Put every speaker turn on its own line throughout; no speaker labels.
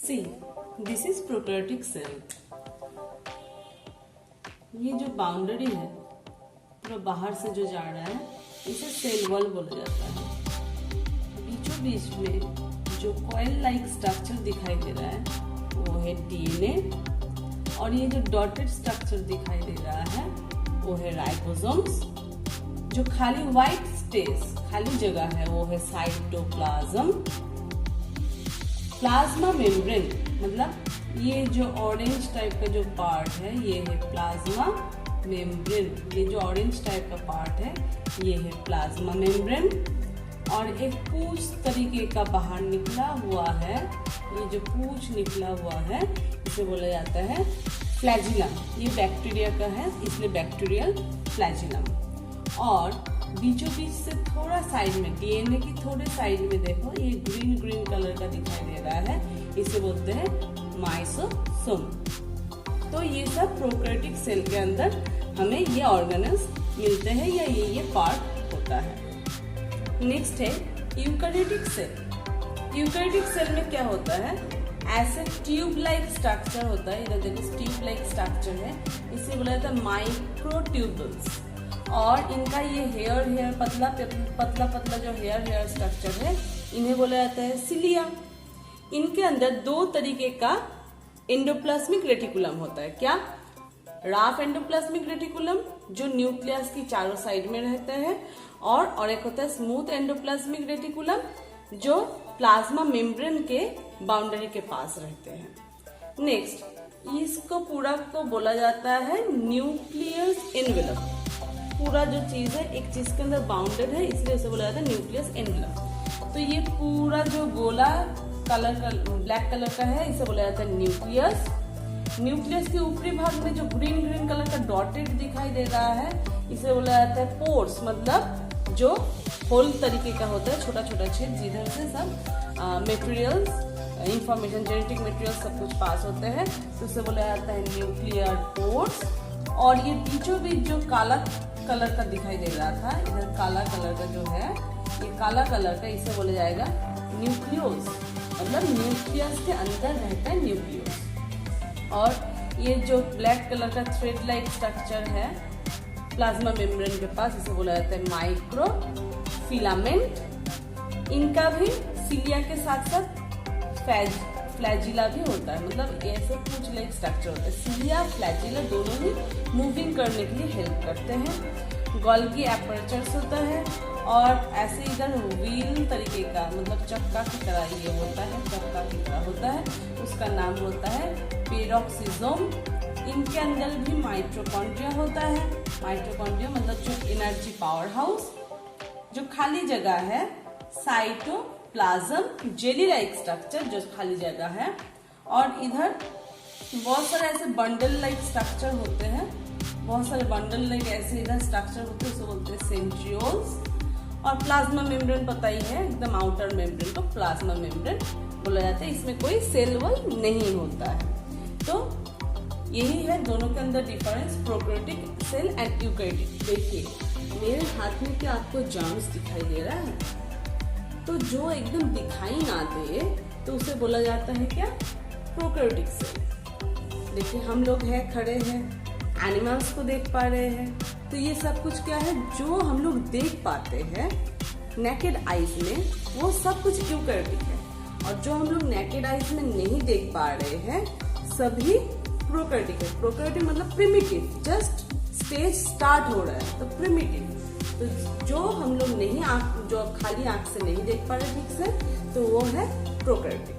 See, this is prokaryotic cell. ये जो boundary है पूरा बाहर से जो जा रहा है इसे सेल वॉल बोला जाता है। बीचों बीच में जो कॉइल लाइक स्ट्रक्चर दिखाई दे रहा है वो है डीएनए, और ये जो डॉटेड स्ट्रक्चर दिखाई दे रहा है वो है राइबोसोम्स। जो खाली व्हाइट स्पेस खाली जगह है वो है साइटोप्लाज्म। प्लाज्मा मेम्ब्रेन मतलब ये जो ऑरेंज टाइप का जो पार्ट है ये है प्लाज्मा मेम्ब्रेन। ये जो ऑरेंज टाइप का पार्ट है ये है प्लाज्मा मेम्ब्रेन। और एक पूंछ तरीके का बाहर निकला हुआ है, ये जो पूंछ निकला हुआ है इसे बोला जाता है फ्लैजिलम। ये बैक्टीरिया का है इसलिए बैक्टीरियल फ्लैजिलम। और बीचों बीच से थोड़ा साइड में डीएनए की थोड़े साइड में देखो ये ग्रीन कलर का दिखाई दे रहा है, इसे बोलते हैं माइसोसोम। तो ये सब प्रोकैरियोटिक सेल के अंदर हमें ये ऑर्गेनेल्स मिलते हैं या ये पार्ट होता है। नेक्स्ट है यूकैरियोटिक सेल। यूकैरियोटिक सेल में क्या होता है, ऐसे ट्यूब लाइक स्ट्रक्चर होता है। इधर देखो ट्यूब लाइक स्ट्रक्चर है, इसे बोला जाता है माइक्रोट्यूबल्स। और इनका ये हेयर पतला जो हेयर स्ट्रक्चर है इन्हें बोला जाता है सिलिया। इनके अंदर दो तरीके का एंडोप्लाज्मिक रेटिकुलम होता है। क्या? राफ एंडोप्लाज्मिक रेटिकुलम जो न्यूक्लियस की चारों साइड में रहते हैं, और एक होता है स्मूथ एंडोप्लाज्मिक रेटिकुलम जो प्लाज्मा मेम्ब्रेन के बाउंड्री के पास रहते हैं। नेक्स्ट इसको पूरा को बोला जाता है न्यूक्लियस एनवेलप। पूरा जो चीज है एक चीज के अंदर बाउंडेड है इसलिए उसे बोला जाता है न्यूक्लियस एनवेलप। तो ये पूरा जो गोला कलर का ब्लैक कलर का है इसे बोला जाता है न्यूक्लियस। न्यूक्लियस के ऊपरी भाग में जो ग्रीन कलर का डॉटेड दिखाई दे रहा है इसे बोला जाता है पोर्स, मतलब जो होल तरीके का होता है, छोटा छोटा छेद जिधर से सब मटेरियल्स इंफॉर्मेशन जेनेटिक मटेरियल सब कुछ पास होते हैं, तो उसे बोला जाता है न्यूक्लियर पोर्स। और ये बीचों बीच जो काला कलर का दिखाई दे रहा था, इधर काला कलर का जो है ये काला कलर का इसे बोला जाएगा न्यूक्लियोस, मतलब न्यूक्लियस के अंदर रहता है न्यूक्लियोस। और ये जो ब्लैक कलर का थ्रेड लाइक स्ट्रक्चर है प्लाज्मा मेम्ब्रेन के पास इसे बोला जाता है माइक्रोफिलामेंट। इनका भी सिलिया के साथ साथ फ्लैजिला भी होता है, मतलब ऐसे पूंछ लाइक स्ट्रक्चर होता है। सिलिया फ्लैजिला दोनों ही मूविंग करने के लिए हेल्प करते हैं। गोल्गी एपर्चर्स होता है, और ऐसे इधर व्हील तरीके का मतलब चक्का की तरह ये होता है, चक्का की तरह होता है, उसका नाम होता है पेरोक्सिसोम। इनके अंदर भी माइटोकॉन्ड्रिया होता है। माइटोकॉन्ड्रिया मतलब जो एनर्जी पावर हाउस। जो खाली जगह है साइटोप्लाज्म जेली लाइक स्ट्रक्चर जो खाली जगह है, और इधर बहुत सारे ऐसे बंडल लाइक स्ट्रक्चर होते हैं, बहुत सारे बंडल लाइक ऐसे इधर स्ट्रक्चर होते हैं, उसे बोलते हैं सेंट्रियोल्स। और प्लाज्मा मेम्ब्रेन पता ही है, एकदम आउटर मेम्ब्रेन को प्लाज्मा मेम्ब्रेन बोला जाता है। इसमें कोई सेल वॉल नहीं होता है। तो यही है दोनों के अंदर difference, prokaryotic cell and eukaryotic. देखिए मेरे हाथ में क्या आपको जर्म्स दिखाई दे रहा है, तो जो एकदम दिखाई ना दे तो उसे बोला जाता है क्या, प्रोकैरियोटिक सेल। देखिए हम लोग हैं, खड़े हैं, एनिमल्स को देख पा रहे हैं, तो ये सब कुछ क्या है जो हम लोग देख पाते हैं नेकेड आईज में, वो सब कुछ यूकैरियोटिक है। और जो हम लोग नेकेड आईज में नहीं देख पा रहे हैं सभी प्रोकैरियोटिक है। प्रोकैरियोटिक मतलब प्रिमिटिव, जस्ट स्टेज स्टार्ट हो रहा है, तो प्रिमिटिव। तो जो हम लोग नहीं जो खाली आंख से नहीं देख पा रहे ठीक से, तो वो है प्रोकैरियोटिक।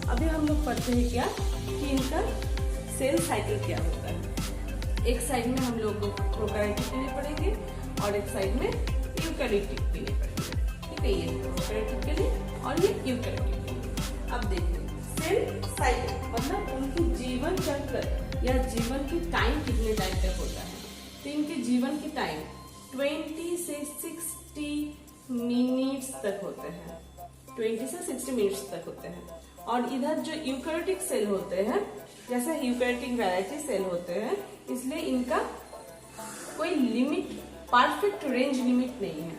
अभी हम लोग पढ़ते हैं क्या कि इनका सेल साइकिल क्या होता है। एक साइड में हम लोग प्रोकैरियोटिक के लिए पढ़ेंगे और एक साइड में यूकैरियोटिक के लिए पढ़ेंगे। ठीक है, ये प्रोकैरियोटिक के लिए और ये यूकैरियोटिक के लिए। अब देखिए सेल साइकिल मतलब उनकी जीवन चक्र या जीवन की टाइम कितने टाइम तक होता है। तो इनके जीवन की टाइम 20 से 60 मिनट्स तक होते हैं, 20 से 60 मिनट्स तक होते हैं। और इधर जो यूकैरियोटिक सेल होते हैं, जैसे यूकैरियोटिक वैरायटी सेल होते हैं, इसलिए इनका कोई लिमिट, परफेक्ट रेंज लिमिट नहीं है,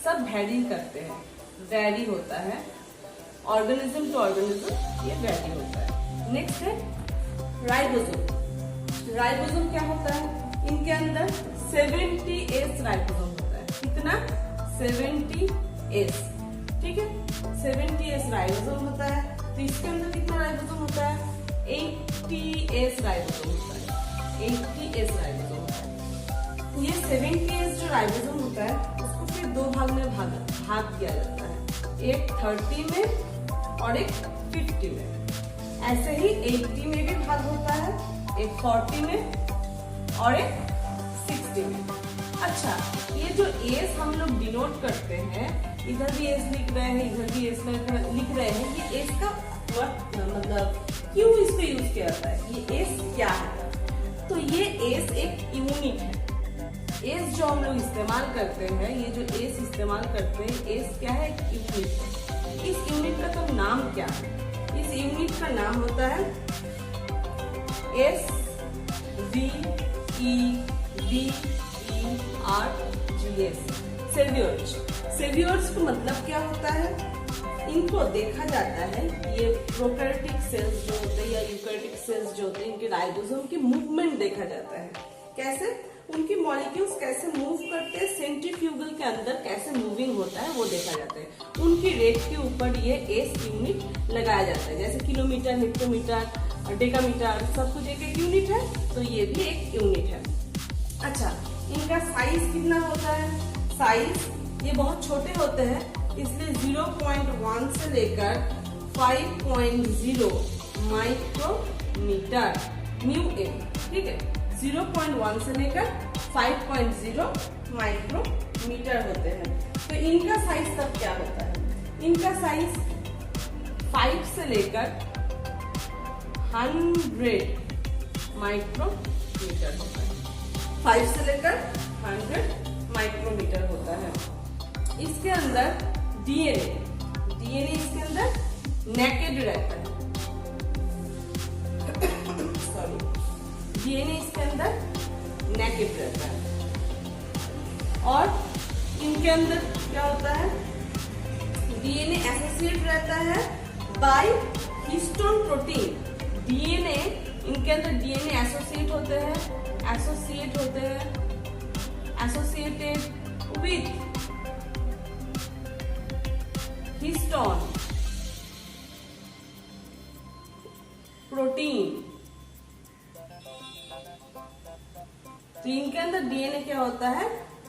सब वैरी करते हैं, वैरी होता है। ऑर्गेनिज्म टू ऑर्गेनिज्म ये वैरी होता है। नेक्स्ट है राइबोसोम। राइबोसोम क्या होता है? इनके अंदर 70S राइबोसोम होता है। कितना? 70S, ठीक है, 70S राइबोसोम होता है। तो इसके अंदर कितना राइबोसोम होता है? 80S राइबोसोम होता है। 80S राइबोसोम होता है। ये 70S जो राइबोसोम होता है उसको फिर दो भाग में भाग किया जाता है, एक 30 में और एक 50 में। ऐसे ही 80 में भी भाग होता है, एक 40 में और एक 60 में। अच्छा, ये जो एस हम लोग डिनोट करते हैं, इधर भी एस लिख रहे हैं, इधर भी एस लिख रहे हैं, ये एस का मतलब क्यों इसको यूज किया जाता है? ये एस क्या है? तो ये एस एक यूनिट है। एस जो हम लोग इस्तेमाल करते हैं, ये जो एस इस्तेमाल करते हैं, एस क्या है? यूनिट है। इस यूनिट का तो नाम क्या है? इस यूनिट का नाम होता है SVEDERGS, सेल्यूलोज। सेल्यूलोज का मतलब क्या होता है? इनको देखा जाता है, ये प्रोकैरियोटिक सेल्स जो होते हैं या यूकैरियोटिक सेल्स जो होते हैं, इनके राइबोसोम की मूवमेंट देखा जाता है। कैसे? उनकी मॉलिक्यूल्स कैसे मूव करते हैं, सेंट्रीफ्यूगल के अंदर कैसे मूविंग होता है वो देखा जाता है। उनकी रेट के ऊपर ये एस यूनिट लगाया जाता है, जैसे किलोमीटर, हेक्टोमीटर, डेकामीटर, सब कुछ एक एक यूनिट है, तो ये भी एक यूनिट है। अच्छा, इनका साइज कितना होता है? साइज ये बहुत छोटे होते हैं, इसलिए 0.1 से लेकर 5.0 माइक्रोमीटर μm, ठीक है, 0.1 से लेकर 5.0 माइक्रोमीटर होते हैं। तो इनका साइज तब क्या होता है? इनका साइज 5 से लेकर 100 माइक्रोमीटर होता है। 5 से लेकर 100 माइक्रोमीटर होता है। इसके अंदर डीएनए इसके अंदर नेकेड रहता है। सॉरी, डीएनए इसके अंदर नेकेड रहता है। और इनके अंदर क्या होता है? डीएनए एसोसिएट रहता है बाय हिस्टोन प्रोटीन। डीएनए, इनके अंदर DNA associated with histone protein. तो इनके अंदर डीएनए क्या होता है?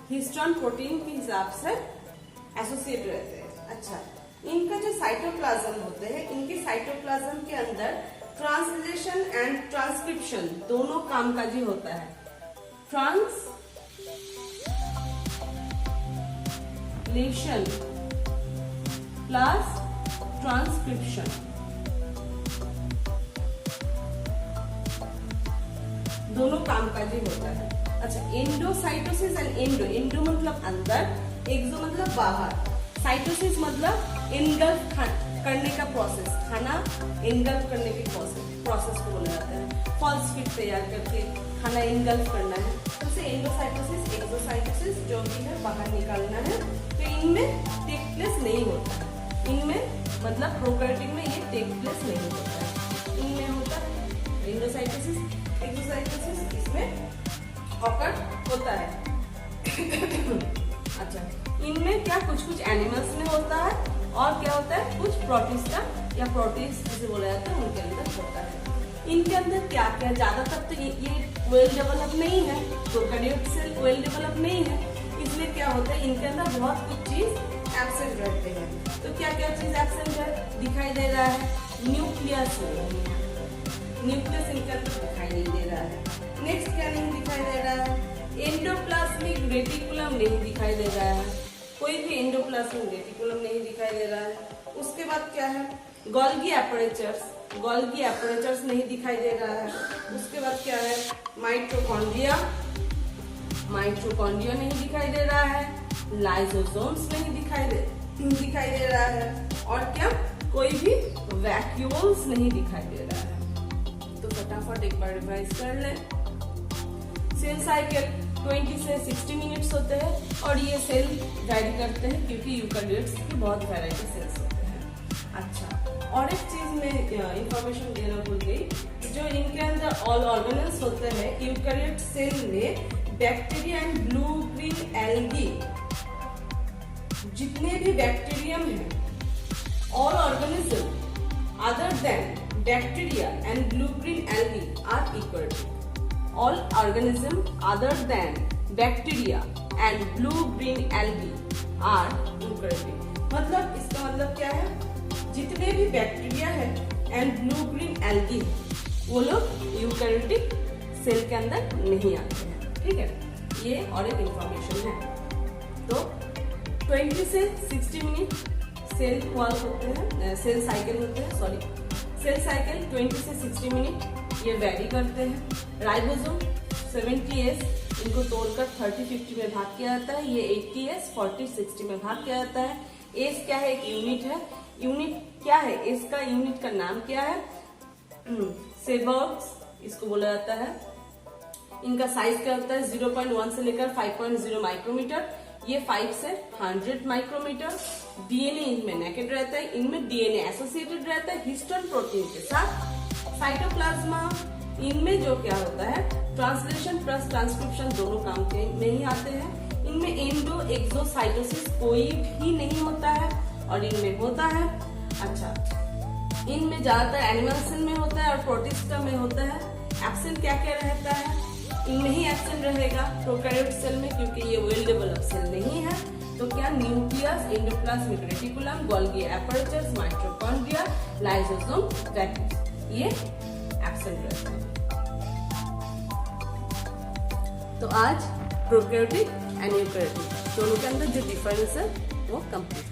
हिस्टोन प्रोटीन के हिसाब से एसोसिएट रहते हैं। अच्छा, इनका जो साइटोप्लाज्म होते हैं, इनके साइटोप्लाज्म के अंदर ट्रांसलेशन एंड ट्रांसक्रिप्शन दोनों कामकाजी होता है। ट्रांसलेशन प्लस ट्रांसक्रिप्शन, दोनों कामकाजी होता है। अच्छा, एंडोसाइटोसिस एंड एंडो मतलब अंदर, एक्सो मतलब बाहर, साइटोसिस मतलब एनगल्फ करने का प्रोसेस, खाना एनगल्फ करने के प्रोसेस को बोला जाता है। फॉल्स फिट तैयार करके खाना एनगल्फ करना है, तो उसे एंडोसाइटोसिस, एक्सोसाइटोसिस जो भी है बाहर निकालना है। तो इनमें टेक प्लेस नहीं होता है, इनमें मतलब प्रोकैरियोटिक में ये टेक प्लेस नहीं होता है। इनमें होता है एंडोसाइटोसिस, एक्सोसाइटोसिस, इसमें ऑकर होता है। अच्छा, इनमें क्या कुछ एनिमल्स में होता है और क्या होता है, कुछ प्रोटिस्टा या प्रोटिस्ट जिसे बोला जाता है उनके अंदर होता है। इनके अंदर क्या क्या, ज्यादातर तो ये वेल डेवलप नहीं है, प्रोकैरियोट सेल वेल डेवलप नहीं है, इसलिए क्या होता है इनके अंदर बहुत कुछ चीज एब्सेंट रहते हैं। तो क्या क्या चीज एब्सेंट है? दिखाई दे रहा है न्यूक्लियस नहीं है, न्यूक्लियस इनके अंदर दिखाई नहीं दे रहा है। नेक्स्ट क्या नहीं दिखाई दे रहा है? एंडोप्लाज्मिक रेटिकुलम नहीं दिखाई दे रहा है, कोई भी एंडोप्लाज्मिक रेटिकुलम नहीं दिखाई दे रहा है। उसके बाद क्या है? गोल्गी एपरेचर्स नहीं दिखाई दे रहा है। उसके बाद क्या है? माइटोकॉन्ड्रिया नहीं दिखाई दे रहा है। लाइसोसोम्स नहीं दिखाई दे रहा है। और क्या? कोई भी वैक्यूल्स नहीं दिखाई दे रहा है। तो फटाफट एक बार रिवाइज कर लें। सेल साइकिल 20 से 60 मिनट्स होते हैं और ये सेल वैरी करते हैं क्योंकि यूकैरियोट्स की बहुत वैरायटी सेल्स होते हैं। अच्छा, और एक चीज में इंफॉर्मेशन देना भूल गई, जो इनके अंदर ऑल ऑर्गेनल्स होते हैं यूकैरियोट सेल में, bacteria and blue green algae, जितने भी बैक्टीरियम है, all organism other than bacteria and blue green algae are eukaryotic. All organism other than bacteria and blue green algae are eukaryotic. मतलब इसका मतलब क्या है, जितने भी बैक्टीरिया है एंड ब्लू ग्रीन एल्गी वो लोग यूकैरियोटिक सेल के अंदर नहीं आते हैं। ठीक है, ये और एक इंफॉर्मेशन है। तो 20 से 60 मिनट सेल वॉल होते हैं, सेल साइकिल होते हैं, सॉरी सेल साइकिल 20 से 60 मिनट ये वेरी करते हैं। राइबोसोम 70S, इनको तोड़कर 30-50 में भाग किया जाता है। ये 80S 40-60 में भाग किया जाता है। एस क्या है, एक यूनिट है। यूनिट क्या है, एस का यूनिट का नाम क्या है, सेबर्ग्स इसको बोला जाता है। इनका साइज क्या होता है, 0.1 से लेकर 5.0 माइक्रोमीटर। ये 5 से 100 माइक्रोमीटर। डीएनए इनमें नेकेड रहता है, इनमें डीएनए एसोसिएटेड रहता है हिस्टोन प्रोटीन के साथ। साइटोप्लाज्मा, इनमें जो क्या होता है, ट्रांसलेशन प्लस ट्रांसक्रिप्शन दोनों काम में ही आते हैं। इनमें एंडो एक्सोसाइटोसिस कोई भी नहीं होता है और इनमें होता है। अच्छा, इनमें ज्यादातर एनिमल सेल में होता है और प्रोटिस्टा में होता है। एब्सेंट क्या क्या रहता है, इनमें ही एब्सेंट रहेगा प्रोकैरियोट सेल में, क्योंकि ये वेल डेवलप्ड सेल नहीं है। तो क्या, nucleus, endoplasmic reticulum, Golgi apertures, mitochondria, lysosome, रेटिक्स, ये एब्सेंट रहता है। तो आज प्रोकैरियोटिक एंड यूकैरियोटिक दोनों के अंदर जो डिफरेंस है वो कंप्लीट